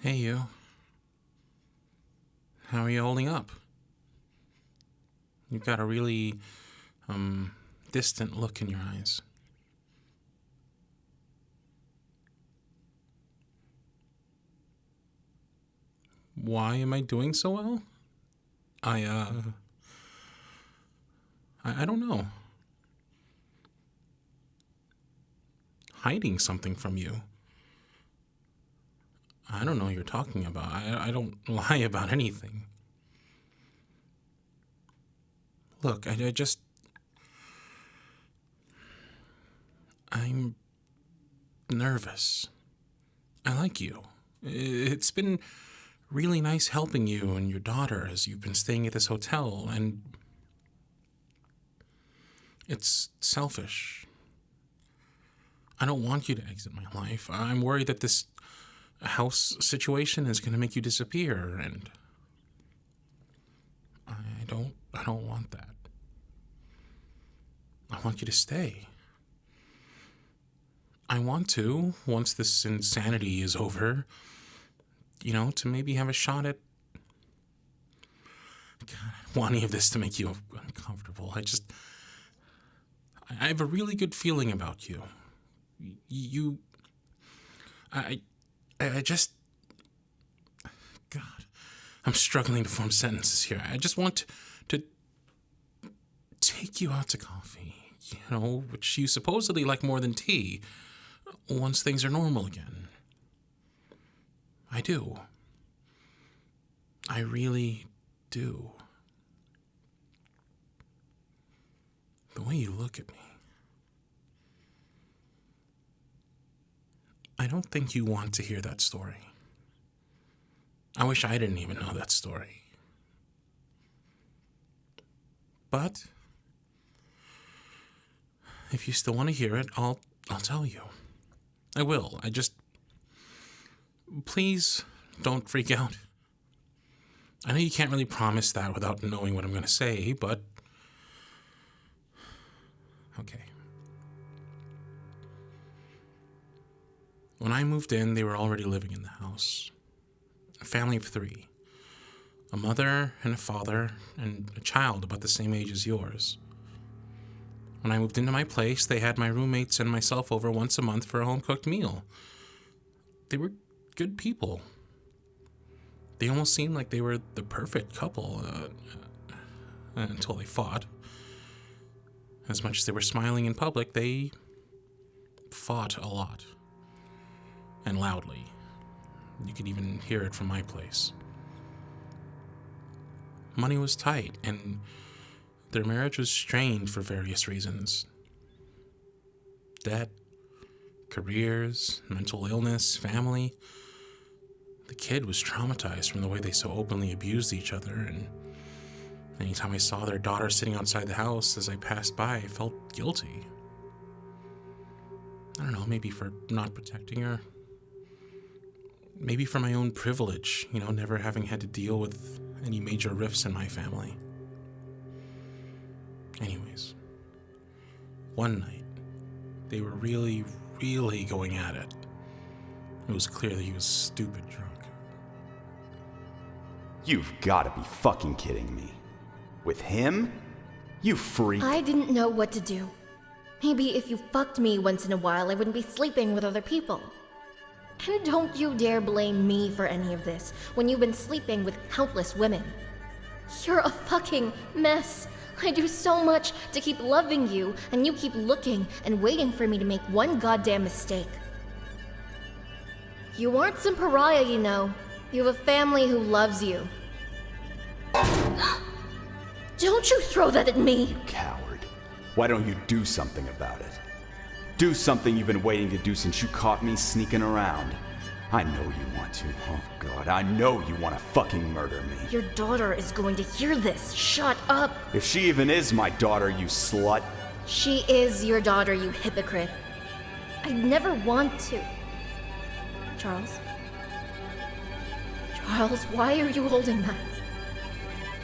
Hey, you. How are you holding up? You've got a really, distant look in your eyes. Why am I doing so well? I don't know. Hiding something from you. I don't know what you're talking about. I don't lie about anything. Look, I'm nervous. I like you. It's been really nice helping you and your daughter as you've been staying at this hotel, and it's selfish. I don't want you to exit my life. I'm worried that this house situation is going to make you disappear, and I don't want that. I want you to stay. I want to, once this insanity is over, to maybe have a shot at... God, I don't want any of this to make you uncomfortable. I have a really good feeling about you. God, I'm struggling to form sentences here. I just want to take you out to coffee, which you supposedly like more than tea, once things are normal again. I do. I really do. The way you look at me. I don't think you want to hear that story. I wish I didn't even know that story. But if you still want to hear it, I'll tell you. I will. Please don't freak out. I know you can't really promise that without knowing what I'm going to say, but okay. When I moved in, they were already living in the house. A family of 3. A mother and a father and a child about the same age as yours. When I moved into my place, they had my roommates and myself over once a month for a home-cooked meal. They were good people. They almost seemed like they were the perfect couple, until they fought. As much as they were smiling in public, they fought a lot. And loudly. You could even hear it from my place. Money was tight, and their marriage was strained for various reasons. Debt, careers, mental illness, family. The kid was traumatized from the way they so openly abused each other, and anytime I saw their daughter sitting outside the house as I passed by, I felt guilty. I don't know, maybe for not protecting her. Maybe for my own privilege, never having had to deal with any major rifts in my family. Anyways, one night, they were really, really going at it. It was clear that he was stupid drunk. You've gotta be fucking kidding me. With him? You freak. I didn't know what to do. Maybe if you fucked me once in a while, I wouldn't be sleeping with other people. And don't you dare blame me for any of this, when you've been sleeping with countless women. You're a fucking mess. I do so much to keep loving you, and you keep looking and waiting for me to make one goddamn mistake. You aren't some pariah, you know. You have a family who loves you. Don't you throw that at me! You coward. Why don't you do something about it? Do something you've been waiting to do since you caught me sneaking around. I know you want to. Oh God, I know you want to fucking murder me. Your daughter is going to hear this. Shut up! If she even is my daughter, you slut. She is your daughter, you hypocrite. I'd never want to. Charles? Charles, why are you holding that?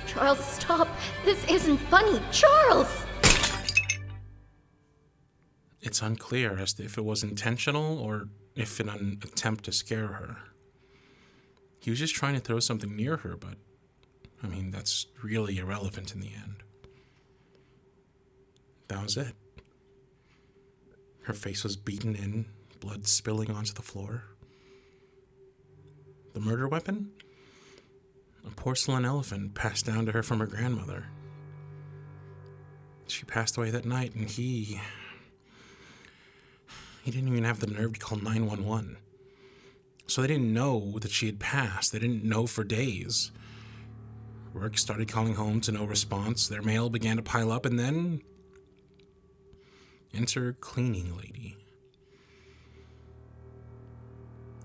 Charles, stop! This isn't funny! Charles! It's unclear as to if it was intentional or if in an attempt to scare her. He was just trying to throw something near her, but, I mean, that's really irrelevant in the end. That was it. Her face was beaten in, blood spilling onto the floor. The murder weapon? A porcelain elephant passed down to her from her grandmother. She passed away that night, and he didn't even have the nerve to call 911. So they didn't know that she had passed. They didn't know for days. Work started calling home to no response. Their mail began to pile up, and then enter cleaning lady.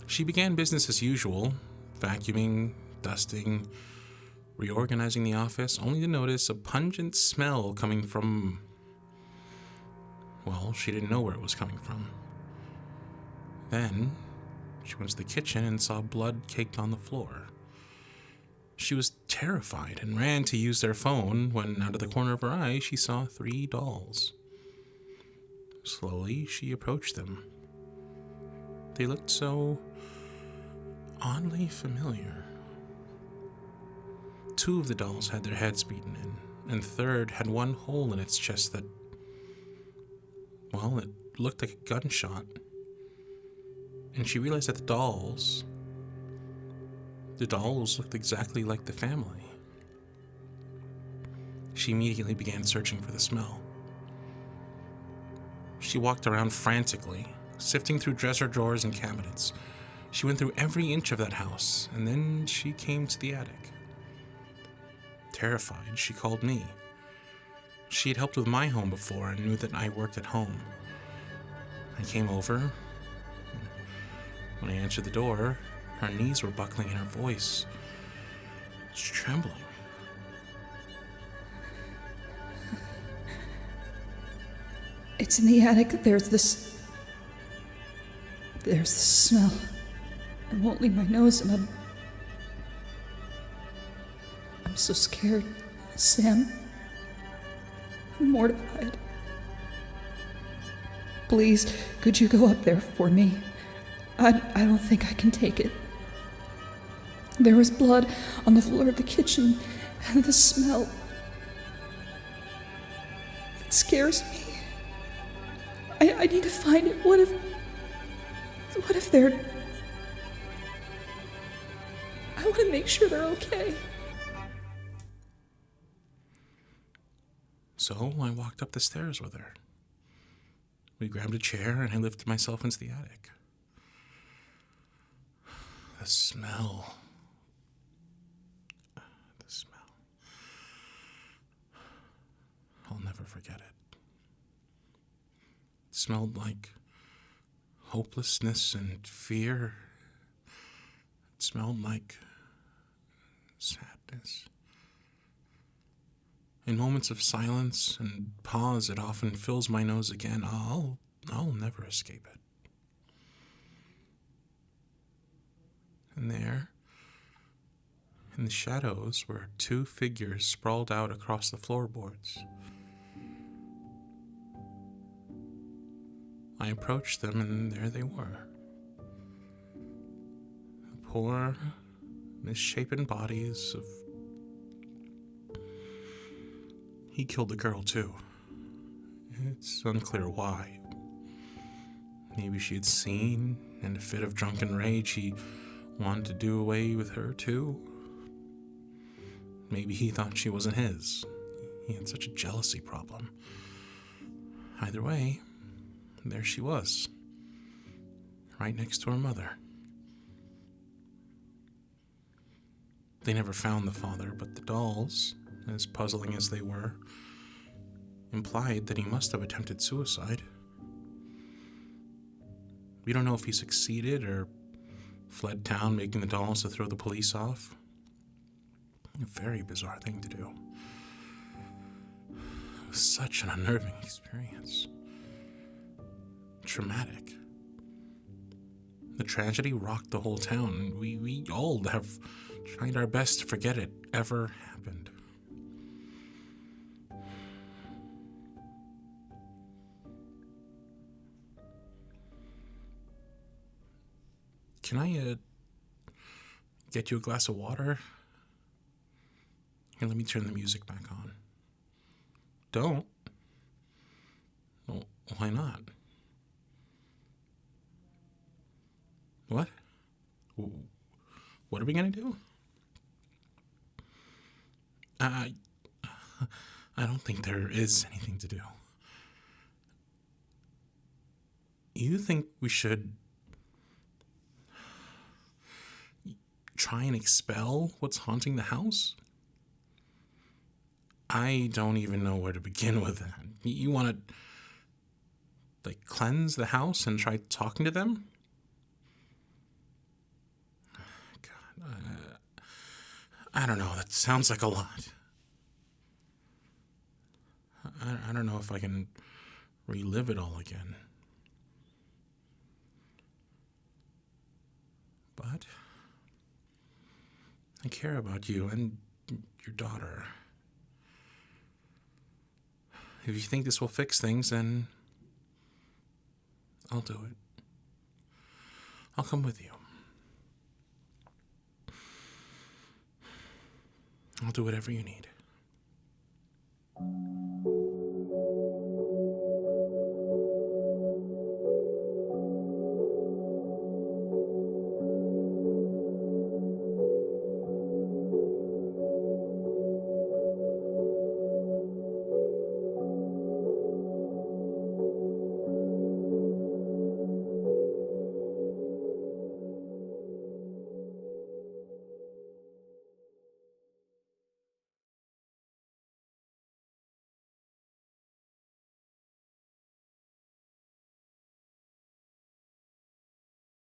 She began business as usual, vacuuming, dusting, reorganizing the office, only to notice a pungent smell coming from, well, she didn't know where it was coming from. Then she went to the kitchen and saw blood caked on the floor. She was terrified and ran to use their phone when, out of the corner of her eye, she saw 3 dolls. Slowly, she approached them. They looked so oddly familiar. 2 of the dolls had their heads beaten in, and the third had one hole in its chest that, well, it looked like a gunshot. And she realized that the dolls looked exactly like the family. She immediately began searching for the smell. She walked around frantically, sifting through dresser drawers and cabinets. She went through every inch of that house, and then she came to the attic. Terrified, she called me. She had helped with my home before and knew that I worked at home. I came over. When I answered the door, her knees were buckling and her voice was trembling. It's in the attic. There's this smell. I won't leave my nose, and I'm so scared, Sam. I'm mortified. Please, could you go up there for me? I don't think I can take it. There was blood on the floor of the kitchen, and the smell. It scares me. I need to find it. What if they're... I want to make sure they're okay. So I walked up the stairs with her. We grabbed a chair and I lifted myself into the attic. The smell. I'll never forget it. It smelled like hopelessness and fear. It smelled like sadness. In moments of silence and pause, it often fills my nose again. I'll never escape it. And there, in the shadows, were 2 figures sprawled out across the floorboards. I approached them, and there they were. The poor, misshapen bodies of... He killed the girl, too. It's unclear why. Maybe she had seen, in a fit of drunken rage, he wanted to do away with her, too. Maybe he thought she wasn't his. He had such a jealousy problem. Either way, there she was, right next to her mother. They never found the father, but the dolls, as puzzling as they were, implied that he must have attempted suicide. We don't know if he succeeded or fled town, making the dolls to throw the police off. A very bizarre thing to do. It was such an unnerving experience. Traumatic. The tragedy rocked the whole town, and we all have tried our best to forget it ever happened. get you a glass of water? Here, let me turn the music back on. Don't? Well, why not? What? What are we gonna do? I don't think there is anything to do. You think we should try and expel what's haunting the house? I don't even know where to begin with that. You want to, like, cleanse the house and try talking to them? God, I don't know. That sounds like a lot. I don't know if I can relive it all again. But I care about you and your daughter. If you think this will fix things, then I'll do it. I'll come with you. I'll do whatever you need.